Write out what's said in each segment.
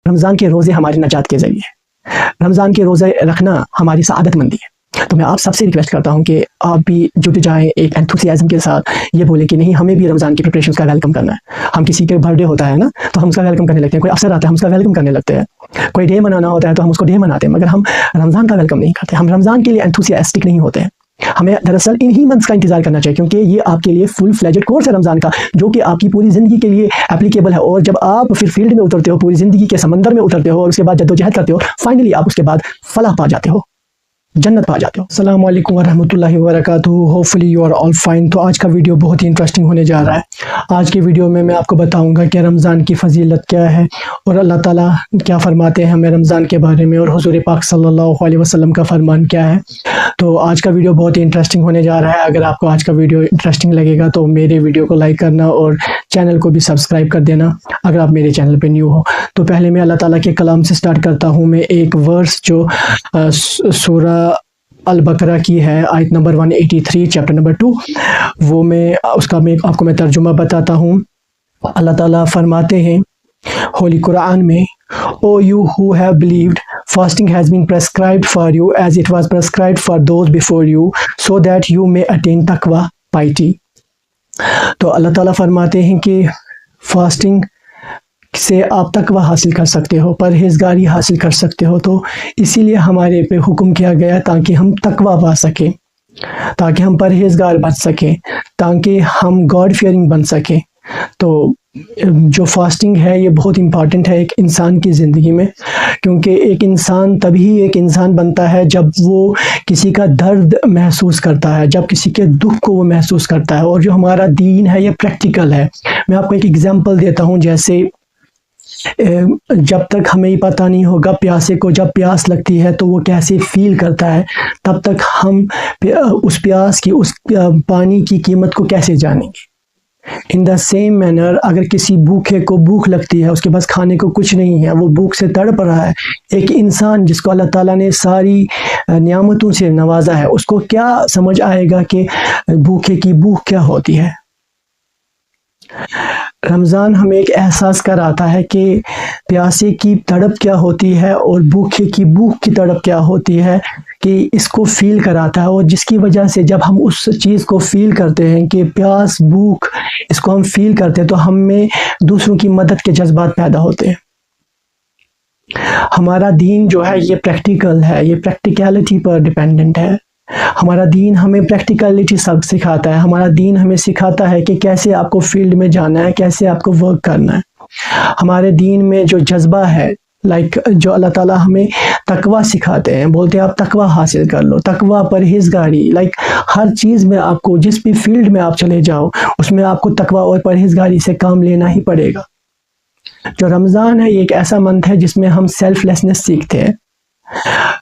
رمضان کے روزے ہماری نجات کے ذریعے، رمضان کے روزے رکھنا ہماری سعادت مندی ہے۔ تو میں آپ سب سے ریکویسٹ کرتا ہوں کہ آپ بھی جٹ جائیں ایک انتھوسیازم کے ساتھ، یہ بولے کہ نہیں ہمیں بھی رمضان کی پریپریشنز کا ویلکم کرنا ہے۔ ہم کسی کے برتھ ڈے ہوتا ہے نا تو ہم اس کا ویلکم کرنے لگتے ہیں، کوئی افسر آتا ہے ہم اس کا ویلکم کرنے لگتے ہیں، کوئی ڈے منانا ہوتا ہے تو ہم اس کو ڈے مناتے ہیں، مگر ہم رمضان کا ویلکم نہیں کرتے، ہم رمضان کے لیے انتھوسیاسٹک نہیں ہوتے ہیں۔ ہمیں دراصل انہی منتھس کا انتظار کرنا چاہیے، کیونکہ یہ آپ کے لیے فل فلیجڈ کورس ہے رمضان کا، جو کہ آپ کی پوری زندگی کے لیے اپلیکیبل ہے۔ اور جب آپ پھر فیلڈ میں اترتے ہو، پوری زندگی کے سمندر میں اترتے ہو اور اس کے بعد جدوجہد کرتے ہو، فائنلی آپ اس کے بعد فلاح پا جاتے ہو، جنت پا جاتے ہو۔ السلام علیکم ورحمۃ اللہ وبرکاتہ، hopefully you are all fine. تو آج کا ویڈیو بہت ہی انٹرسٹنگ ہونے جا رہا ہے۔ آج کے ویڈیو میں آپ کو بتاؤں گا کہ رمضان کی فضیلت کیا ہے اور اللہ تعالیٰ کیا فرماتے ہیں ہمیں رمضان کے بارے میں، اور حضور پاک صلی اللہ علیہ وسلم کا فرمان کیا ہے۔ تو آج کا ویڈیو بہت ہی انٹرسٹنگ ہونے جا رہا ہے۔ اگر آپ کو آج کا ویڈیو انٹرسٹنگ لگے گا تو میرے ویڈیو کو لائک کرنا اور چینل کو بھی سبسکرائب کر دینا اگر آپ میرے چینل پہ نیو ہو۔ تو پہلے میں اللہ تعالیٰ کے کلام سے سٹارٹ کرتا ہوں۔ میں ایک ورس جو سورہ البقرہ کی ہے، آیت نمبر 183 چیپٹر نمبر 2، وہ میں آپ کو ترجمہ بتاتا ہوں۔ اللہ تعالیٰ فرماتے ہیں ہولی قرآن میں، "O you who have believed, fasting has been prescribed for you as it was prescribed for those before you, so that you may attain taqwa, piety." تو اللہ تعالیٰ فرماتے ہیں کہ فاسٹنگ سے آپ تقوی حاصل کر سکتے ہو، پرہیزگاری حاصل کر سکتے ہو۔ تو اسی لیے ہمارے پہ حکم کیا گیا تاکہ ہم تقوی پا سکیں، تاکہ ہم پرہیزگار بن سکیں، تاکہ ہم گاڈ فیئرنگ بن سکیں۔ تو جو فاسٹنگ ہے یہ بہت امپارٹنٹ ہے ایک انسان کی زندگی میں، کیونکہ ایک انسان تبھی ایک انسان بنتا ہے جب وہ کسی کا درد محسوس کرتا ہے، جب کسی کے دکھ کو وہ محسوس کرتا ہے۔ اور جو ہمارا دین ہے یہ پریکٹیکل ہے۔ میں آپ کو ایک ایگزامپل دیتا ہوں، جیسے جب تک ہمیں پتہ نہیں ہوگا پیاسے کو جب پیاس لگتی ہے تو وہ کیسے فیل کرتا ہے، تب تک ہم اس پیاس کی، اس پانی کی قیمت کو کیسے جانیں گے۔ ان دا سیم مینر، اگر کسی بھوکے کو بھوک لگتی ہے، اس کے پاس کھانے کو کچھ نہیں ہے، وہ بھوک سے تڑپ رہا ہے، ایک انسان جس کو اللہ تعالیٰ نے ساری نعمتوں سے نوازا ہے، اس کو کیا سمجھ آئے گا کہ بھوکے کی بھوک کیا ہوتی ہے۔ رمضان ہمیں ایک احساس کراتا ہے کہ پیاسے کی تڑپ کیا ہوتی ہے اور بھوکے کی بھوک کی تڑپ کیا ہوتی ہے، کہ اس کو فیل کراتا ہے۔ اور جس کی وجہ سے جب ہم اس چیز کو فیل کرتے ہیں کہ پیاس، بھوک، اس کو ہم فیل کرتے ہیں تو ہم میں دوسروں کی مدد کے جذبات پیدا ہوتے ہیں۔ ہمارا دین جو ہے یہ پریکٹیکل ہے، یہ پریکٹیکلٹی پر ڈیپینڈنٹ ہے۔ ہمارا دین ہمیں پریکٹیکلٹی سب سکھاتا ہے۔ ہمارا دین ہمیں سکھاتا ہے کہ کیسے آپ کو فیلڈ میں جانا ہے، کیسے آپ کو ورک کرنا ہے۔ ہمارے دین میں جو جذبہ ہے، جو اللہ تعالیٰ ہمیں تقوی سکھاتے ہیں، بولتے ہیں آپ تقوی حاصل کر لو، تقوی، پرہیزگاری، ہر چیز میں آپ کو، جس بھی فیلڈ میں آپ چلے جاؤ اس میں آپ کو تقوی اور پرہیزگاری سے کام لینا ہی پڑے گا۔ جو رمضان ہے یہ ایک ایسا منتھ ہے جس میں ہم سیلف لیسنس سیکھتے ہیں۔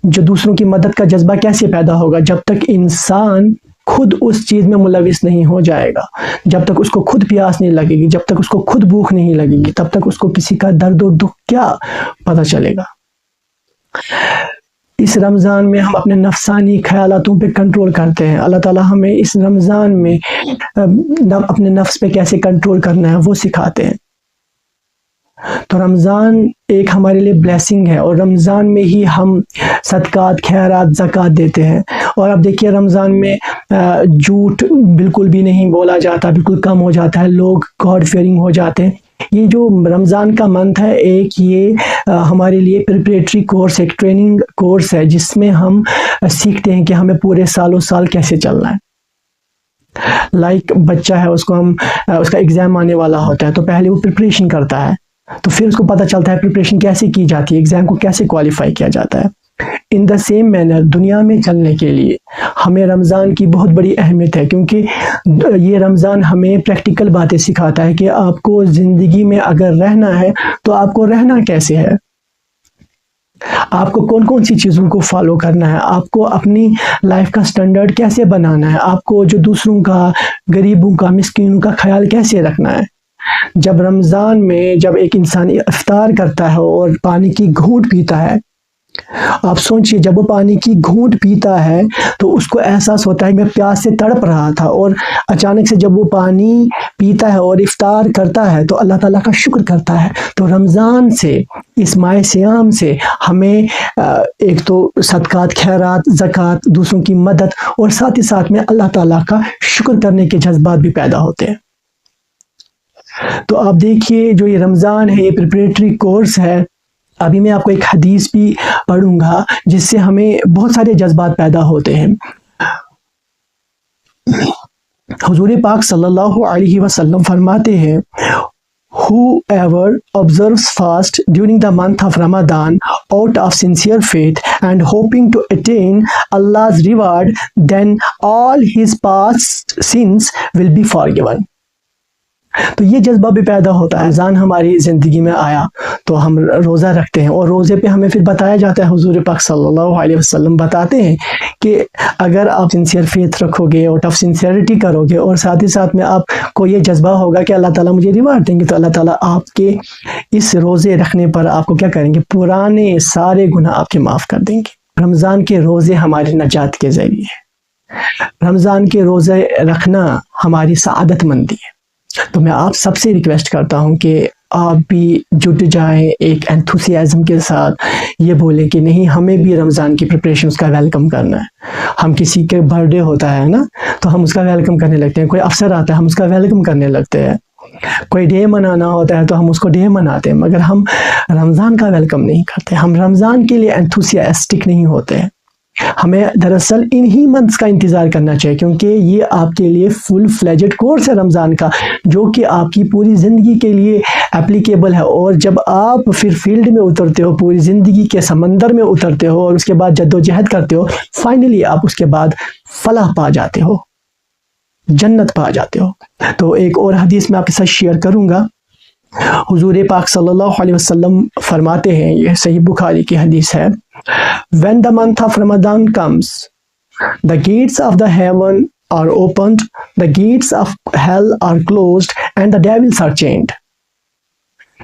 جو دوسروں کی مدد کا جذبہ کیسے پیدا ہوگا؟ جب تک انسان خود اس چیز میں ملوث نہیں ہو جائے گا، جب تک اس کو خود پیاس نہیں لگے گی، جب تک اس کو خود بھوک نہیں لگے گی، تب تک اس کو کسی کا درد و دکھ کیا پتہ چلے گا۔ اس رمضان میں ہم اپنے نفسانی خیالاتوں پہ کنٹرول کرتے ہیں۔ اللہ تعالیٰ ہمیں اس رمضان میں اپنے نفس پہ کیسے کنٹرول کرنا ہے وہ سکھاتے ہیں۔ تو رمضان ایک ہمارے لیے بلیسنگ ہے، اور رمضان میں ہی ہم صدقات، خیرات، زکوٰۃ دیتے ہیں۔ اور اب دیکھیے رمضان میں جھوٹ بالکل بھی نہیں بولا جاتا، بالکل کم ہو جاتا ہے، لوگ گاڈ فیئرنگ ہو جاتے ہیں۔ یہ جو رمضان کا منتھ ہے ایک یہ ہمارے لیے پریپریٹری کورس، ایک ٹریننگ کورس ہے جس میں ہم سیکھتے ہیں کہ ہمیں پورے سالوں سال کیسے چلنا ہے۔ بچہ ہے، اس کا ایگزام آنے والا ہوتا ہے تو پہلے وہ پریپریشن کرتا ہے، تو پھر اس کو پتہ چلتا ہے پریپریشن کیسے کی جاتی ہے، ایگزام کو کیسے کوالیفائی کیا جاتا ہے۔ ان دا سیم مینر دنیا میں چلنے کے لیے ہمیں رمضان کی بہت بڑی اہمیت ہے، کیونکہ یہ رمضان ہمیں پریکٹیکل باتیں سکھاتا ہے کہ آپ کو زندگی میں اگر رہنا ہے تو آپ کو رہنا کیسے ہے، آپ کو کون کون سی چیزوں کو فالو کرنا ہے، آپ کو اپنی لائف کا سٹینڈرڈ کیسے بنانا ہے، آپ کو جو دوسروں کا، غریبوں کا، مسکینوں کا خیال کیسے رکھنا ہے۔ جب رمضان میں جب ایک انسان افطار کرتا ہے اور پانی کی گھونٹ پیتا ہے آپ سوچئے جب وہ پانی کی گھونٹ پیتا ہے تو اس کو احساس ہوتا ہے میں پیاس سے تڑپ رہا تھا، اور اچانک سے جب وہ پانی پیتا ہے اور افطار کرتا ہے تو اللہ تعالیٰ کا شکر کرتا ہے۔ تو رمضان سے، اس ماہ صیام سے ہمیں ایک تو صدقات، خیرات، زکوٰۃ، دوسروں کی مدد، اور ساتھ ہی ساتھ میں اللہ تعالیٰ کا شکر کرنے کے جذبات بھی پیدا ہوتے ہیں۔ تو آپ دیکھیے جو یہ رمضان ہے، یہ پریپریٹری کورس ہے۔ ابھی میں آپ کو ایک حدیث بھی پڑھوں گا جس سے ہمیں بہت سارے جذبات پیدا ہوتے ہیں۔ حضور پاک صلی اللہ علیہ وسلم فرماتے ہیں Whoever observes fast during the month of Ramadan out of sincere faith and hoping to attain Allah's reward, then all his past sins will be forgiven. تو یہ جذبہ بھی پیدا ہوتا ہے۔ رمضان ہماری زندگی میں آیا تو ہم روزہ رکھتے ہیں، اور روزے پہ ہمیں پھر بتایا جاتا ہے، حضور پاک صلی اللہ علیہ وسلم بتاتے ہیں کہ اگر آپ سنسیئر فیتھ رکھو گے، آؤٹ آف سنسیئرٹی کرو گے، اور ساتھ ہی ساتھ میں آپ کو یہ جذبہ ہوگا کہ اللہ تعالیٰ مجھے ریوارڈ دیں گے، تو اللہ تعالیٰ آپ کے اس روزے رکھنے پر آپ کو کیا کریں گے؟ پرانے سارے گناہ آپ کے معاف کر دیں گے۔ رمضان کے روزے ہماری نجات کے ذریعے ہیں۔ رمضان کے روزے رکھنا ہماری سعادت مندی ہے۔ تو میں آپ سب سے ریکویسٹ کرتا ہوں کہ آپ بھی جٹ جائیں، ایک انتھوسیازم کے ساتھ یہ بولیں کہ نہیں، ہمیں بھی رمضان کی پریپریشنز کا ویلکم کرنا ہے۔ ہم کسی کے برتھ ڈے ہوتا ہے نا تو ہم اس کا ویلکم کرنے لگتے ہیں، کوئی افسر آتا ہے ہم اس کا ویلکم کرنے لگتے ہیں، کوئی ڈے منانا ہوتا ہے تو ہم اس کو ڈے مناتے ہیں، مگر ہم رمضان کا ویلکم نہیں کرتے۔ ہم رمضان کے لیے انتھوسیاسٹک نہیں ہوتے ہیں۔ ہمیں دراصل انہی منتھس کا انتظار کرنا چاہیے، کیونکہ یہ آپ کے لیے فل فلیجڈ کورس ہے رمضان کا، جو کہ آپ کی پوری زندگی کے لیے اپلیکیبل ہے۔ اور جب آپ پھر فیلڈ میں اترتے ہو، پوری زندگی کے سمندر میں اترتے ہو، اور اس کے بعد جد و جہد کرتے ہو، فائنلی آپ اس کے بعد فلاح پا جاتے ہو، جنت پا جاتے ہو۔ تو ایک اور حدیث میں آپ کے ساتھ شیئر کروں گا۔ حضور پاک صلی اللہ علیہ وسلم فرماتے ہیں، یہ صحیح بخاری کی حدیث ہے، When the month of Ramadan comes, the gates of the heaven are opened, the gates of hell are closed, and the devils are chained.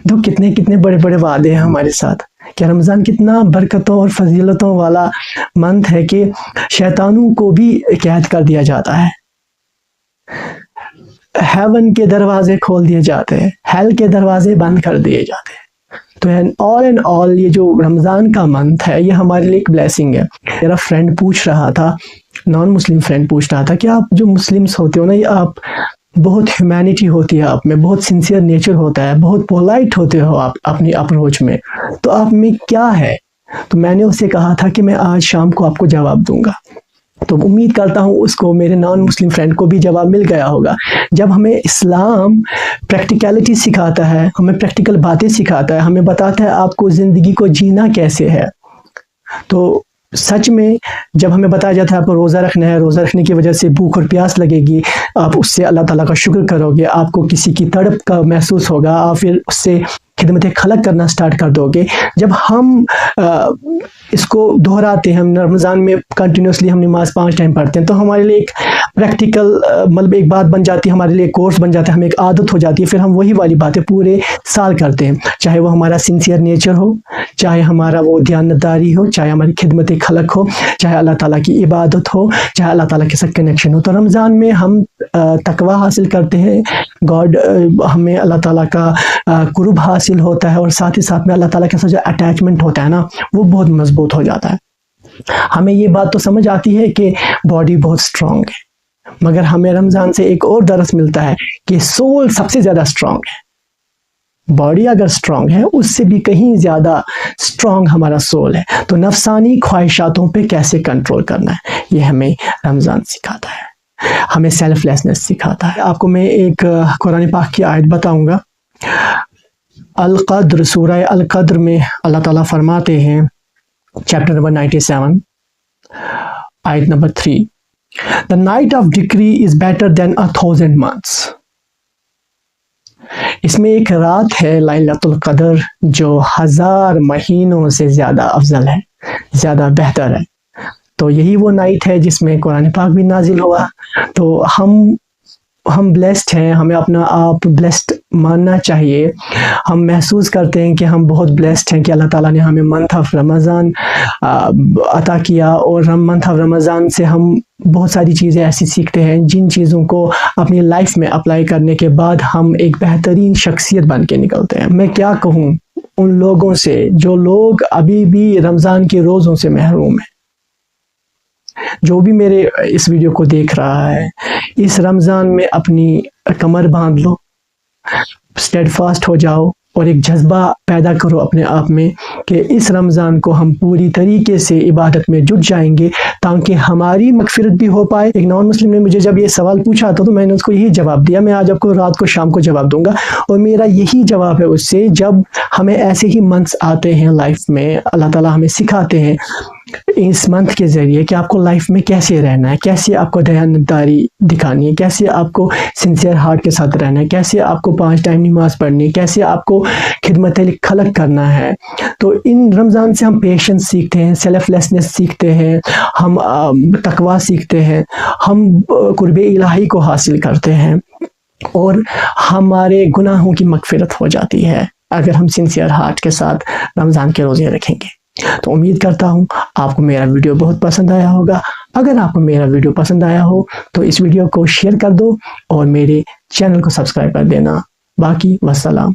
تو کتنے بڑے بڑے وعدے ہیں ہمارے ساتھ کہ رمضان کتنا برکتوں اور فضیلتوں والا منتھ ہے کہ شیطانوں کو بھی قید کر دیا جاتا ہے، ہیون کے دروازے کھول دیے جاتے ہیں، ہیل کے دروازے بند کر دیے جاتے ہیں۔ تو آل اینڈ آل یہ جو رمضان کا منتھ ہے یہ ہمارے لیے ایک بلیسنگ ہے۔ میرا فرینڈ پوچھ رہا تھا، نان مسلم فرینڈ پوچھ رہا تھا کہ آپ جو مسلمس ہوتے ہو نا، یہ آپ بہت ہیومینٹی ہوتی ہے آپ میں، بہت سنسیئر نیچر ہوتا ہے، بہت پولائٹ ہوتے ہو آپ اپنی اپروچ میں، تو آپ میں کیا ہے؟ تو میں نے اسے کہا تھا کہ میں آج شام کو آپ کو جواب دوں گا۔ تو امید کرتا ہوں اس کو، میرے نان مسلم فرینڈ کو بھی جواب مل گیا ہوگا۔ جب ہمیں اسلام پریکٹیکلٹی سکھاتا ہے، ہمیں پریکٹیکل باتیں سکھاتا ہے، ہمیں بتاتا ہے آپ کو زندگی کو جینا کیسے ہے، تو سچ میں جب ہمیں بتایا جاتا ہے آپ کو روزہ رکھنا ہے، روزہ رکھنے کی وجہ سے بھوک اور پیاس لگے گی، آپ اس سے اللہ تعالیٰ کا شکر کرو گے، آپ کو کسی کی تڑپ کا محسوس ہوگا، آپ پھر اس سے خدمت خلق کرنا سٹارٹ کر دو گے۔ جب ہم اس کو دہراتے ہیں، ہم رمضان میں کنٹینیوسلی ہم نماز 5 ٹائم پڑھتے ہیں، تو ہمارے لیے ایک پریکٹیکل مطلب ایک بات بن جاتی ہے، ہمارے لیے کورس بن جاتا ہے، ہمیں ایک عادت ہو جاتی ہے، پھر ہم وہی والی باتیں پورے سال کرتے ہیں، چاہے وہ ہمارا سنسیئر نیچر ہو، چاہے ہمارا وہ دیانتداری ہو، چاہے ہماری خدمت خلق ہو، چاہے اللہ تعالیٰ کی عبادت ہو، چاہے اللہ تعالیٰ کے ساتھ کنیکشن ہو۔ تو رمضان میں ہم تقوی حاصل کرتے ہیں، گاڈ ہمیں اللہ تعالیٰ کا قرب حاصل ہوتا ہے، اور ساتھ ہی ساتھ میں اللہ تعالیٰ کے ساتھ جو اٹیچمنٹ ہوتا ہے نا وہ بہت مضبوط ہو جاتا ہے۔ ہمیں یہ بات تو سمجھ آتی ہے کہ باڈی بہت اسٹرانگ ہے، مگر ہمیں رمضان سے ایک اور درس ملتا ہے کہ سول سب سے زیادہ اسٹرانگ ہے۔ باڈی اگر اسٹرانگ ہے اس سے بھی کہیں زیادہ اسٹرانگ ہمارا سول ہے۔ تو نفسانی خواہشاتوں پہ کیسے کنٹرول کرنا ہے یہ ہمیں رمضان سکھاتا ہے، ہمیں سیلف لیسنس سکھاتا ہے۔ آپ کو میں ایک قرآن پاک کی آیت بتاؤں گا۔ القدر، سورہ القدر میں اللہ تعالیٰ فرماتے ہیں، چیپٹر نمبر 97 آیت number 3، The night of decree is better than 1,000 months۔ اس میں ایک رات ہے لیلۃ القدر جو 1000 مہینوں سے زیادہ افضل ہے، زیادہ بہتر ہے۔ تو یہی وہ نائٹ ہے جس میں قرآن پاک بھی نازل ہوا۔ تو ہم ہم بلیسڈ ہیں, ہمیں اپنا آپ بلیسڈ ماننا چاہیے. ہم محسوس کرتے ہیں کہ ہم بہت بلیسڈ ہیں کہ اللہ تعالیٰ نے ہمیں منتھ آف رمضان عطا کیا, اور منتھ آف رمضان سے ہم بہت ساری چیزیں ایسی سیکھتے ہیں جن چیزوں کو اپنی لائف میں اپلائی کرنے کے بعد ہم ایک بہترین شخصیت بن کے نکلتے ہیں. میں کیا کہوں ان لوگوں سے جو لوگ ابھی بھی رمضان کے روزوں سے محروم ہیں. جو بھی میرے اس ویڈیو کو دیکھ رہا ہے, اس رمضان میں اپنی کمر باندھ لو, اسٹیڈ فاسٹ ہو جاؤ, اور ایک جذبہ پیدا کرو اپنے آپ میں کہ اس رمضان کو ہم پوری طریقے سے عبادت میں جٹ جائیں گے تاکہ ہماری مغفرت بھی ہو پائے. ایک نان مسلم نے مجھے جب یہ سوال پوچھا تھا تو میں نے اس کو یہی جواب دیا. میں آج آپ کو رات کو شام کو جواب دوں گا, اور میرا یہی جواب ہے اس سے. جب ہمیں ایسے ہی منتھس آتے ہیں لائف میں, اللہ تعالیٰ ہمیں سکھاتے ہیں اس منتھ کے ذریعے کہ آپ کو لائف میں کیسے رہنا ہے, کیسے آپ کو دیانتداری دکھانی ہے, کیسے آپ کو سنسیئر ہارٹ کے ساتھ رہنا ہے, کیسے آپ کو 5 ٹائم نماز پڑھنی ہے, کیسے آپ کو خدمت خلق کرنا ہے. تو ان رمضان سے ہم پیشنس سیکھتے ہیں, سیلف لیسنس سیکھتے ہیں, ہم تقوی سیکھتے ہیں, ہم قرب الہی کو حاصل کرتے ہیں, اور ہمارے گناہوں کی مغفرت ہو جاتی ہے اگر ہم سنسیئر ہارٹ کے ساتھ رمضان کے روزے رکھیں گے. تو امید کرتا ہوں آپ کو میرا ویڈیو بہت پسند آیا ہوگا. اگر آپ کو میرا ویڈیو پسند آیا ہو تو اس ویڈیو کو شیئر کر دو اور میرے چینل کو سبسکرائب کر دینا. باقی والسلام.